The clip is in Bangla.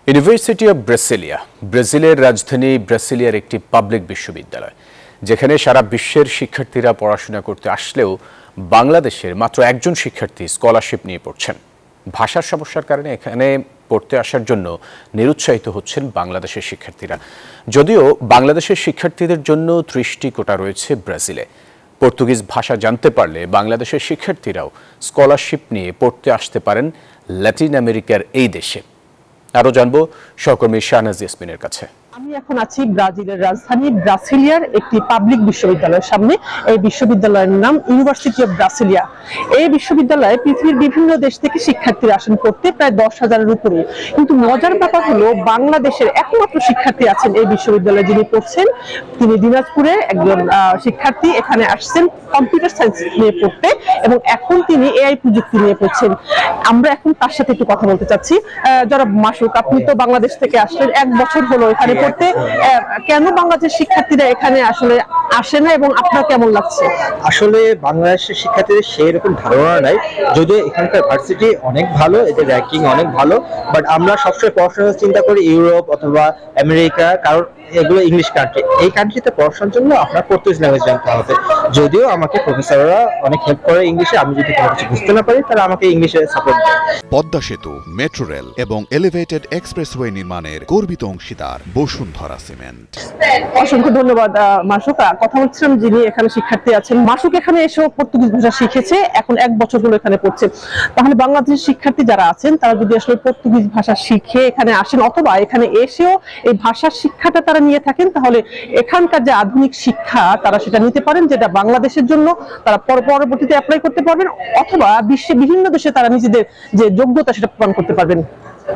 ইউনিভার্সিটি অব ব্রাসিলিয়া ব্রাজিলের রাজধানী ব্রাসিলিয়ার একটি পাবলিক বিশ্ববিদ্যালয়, যেখানে সারা বিশ্বের শিক্ষার্থীরা পড়াশোনা করতে আসলেও বাংলাদেশের মাত্র একজন শিক্ষার্থী স্কলারশিপ নিয়ে পড়ছেন। ভাষার সমস্যার কারণে এখানে পড়তে আসার জন্য নিরুৎসাহিত হচ্ছেন বাংলাদেশের শিক্ষার্থীরা। যদিও বাংলাদেশের শিক্ষার্থীদের জন্য 30টি কোটা রয়েছে ব্রাজিলে। পর্তুগিজ ভাষা জানতে পারলে বাংলাদেশের শিক্ষার্থীরাও স্কলারশিপ নিয়ে পড়তে আসতে পারেন ল্যাটিন আমেরিকার এই দেশে। আরও জানবো সহকর্মী শাহনাজ ইয়াসমিনের কাছে। আমি এখন আছি ব্রাজিলের রাজধানী ব্রাসিলিয়ার একটি পাবলিক বিশ্ববিদ্যালয়ের সামনে। এই বিশ্ববিদ্যালয়ের নাম ইউনিভার্সিটি অব ব্রাসিলিয়া। এই বিশ্ববিদ্যালয়ে পৃথিবীর বিভিন্ন দেশ থেকে শিক্ষার্থীরা আসেন পড়তে, প্রায় 10,000-এর উপরে। কিন্তু মজার ব্যাপার হলো, বাংলাদেশের একমাত্র শিক্ষার্থী আছেন এই বিশ্ববিদ্যালয়ে যিনি পড়ছেন। তিনি দিনাজপুরের একজন শিক্ষার্থী, এখানে আসছেন কম্পিউটার সায়েন্স নিয়ে পড়তে এবং এখন তিনি এআই প্রযুক্তি নিয়ে পড়ছেন। আমরা এখন তার সাথে একটু কথা বলতে চাচ্ছি। যারা মাসুক, আপনি তো বাংলাদেশ থেকে আসলেন, 1 বছর হলো এখানে পড়তে। কেন বাংলাদেশের শিক্ষার্থীরা এখানে আসলে আসে না এবং আপনার কেমন লাগছে? আসলে বাংলাদেশের শিক্ষার্থীদের সেই রকম ধারণা নাই, যদিও এখানকার ভার্সিটি অনেক ভালো, এদের র্যাঙ্কিং অনেক ভালো, বাট আমরা সবসময় পড়াশোনার চিন্তা করি ইউরোপ অথবা আমেরিকা, কারণ এগুলো ইংলিশ কান্ট্রি। এই কান্ট্রিতে পড়াশোনার জন্য আপনার পর্তুগিজ ল্যাঙ্গুয়েজ জানতে হবে। যদিও আমাকে প্রফেসররা অনেক হেল্প করে ইংলিশে, আমি যদি কোনো কিছু বুঝতে না পারি তাহলে আমাকে ইংলিশে সাপোর্ট দেয়। পদ্মা সেতু, মেট্রো রেল এবং এলিভেটেড এক্সপ্রেসওয়ে নির্মাণের গর্বিত অংশীদার বসুন্ধরা সিমেন্ট। অসংখ্য ধন্যবাদ মাসুক। কথা বলছিলাম যিনি এখানে শিক্ষার্থী আছেন। মাসুক এখানে এসেও পর্তুগিজ ভাষা শিখেছে, এখন 1 বছর হলো এখানে পড়ছে। তাহলে বাংলাদেশের শিক্ষার্থী যারা আছেন তারা যদি আসলে পর্তুগিজ ভাষা শিখে এখানে আসেন অথবা এখানে এসেও এই ভাষার শিক্ষাটা তারা নিয়ে থাকেন, তাহলে এখানকার যে আধুনিক শিক্ষা তারা সেটা নিতে পারেন, যেটা বাংলাদেশের জন্য তারা পরবর্তীতে অ্যাপ্লাই করতে পারবেন অথবা বিশ্বের বিভিন্ন দেশে তারা নিজেদের যে যোগ্যতা সেটা প্রমাণ করতে পারবেন।